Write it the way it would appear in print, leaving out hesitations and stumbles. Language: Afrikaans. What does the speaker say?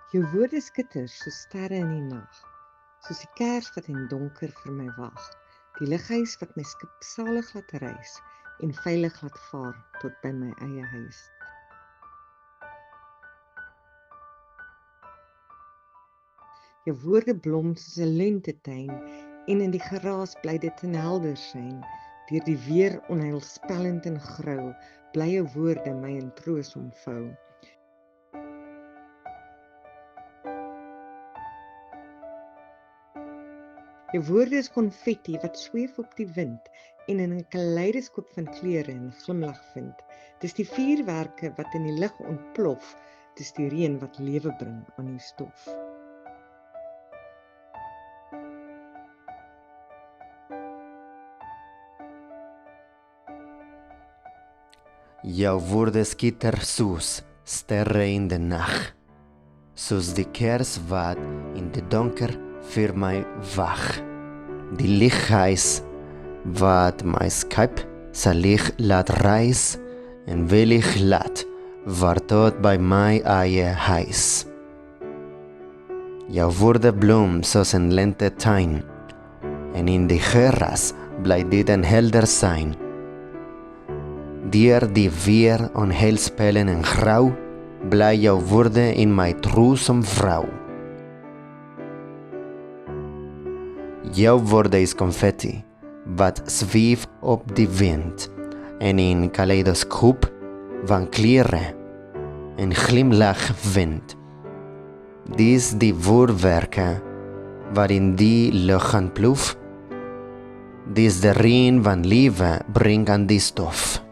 Jou woorde skitter soos sterre in die nag, soos die kers wat in donker vir my wag, die lighuis wat my skip salig laat reis en veilig laat vaar tot by my eie huis. Jou woorde blom soos 'n lentetuin en in die geraas bly dit in helder skyn. Deur die weer onheilspellend en grou, bly jou woorde my in troos omvou. Jou woorde is konfetti wat sweef op die wind en in 'n kaleidoskoop van kleure 'n glimlag vind. Dis die vuurwerke wat in die lug ontplof, dis die reën wat lewe bring aan die stof. Jou woorde skitter soos sterre in de nag, soos die kers wat in die donker vir my wag. Die lighuis wat my skip sal lig laat reis en willig laat waar tot by my eie huis. Jou woorde blom soos 'n lentetuin en in die geraas bly dit 'n helder sein. Deur die weer onheilspellend en grauw, bly jou woorde in my troos omvou. Jou woorde is confetti, wat zweef op die wind, en in kaleidoskoop van kleure en glimlach vind. Dis die woordwerke, waarin die lucht ontploft, dis de reën van liefde brengt aan die stof.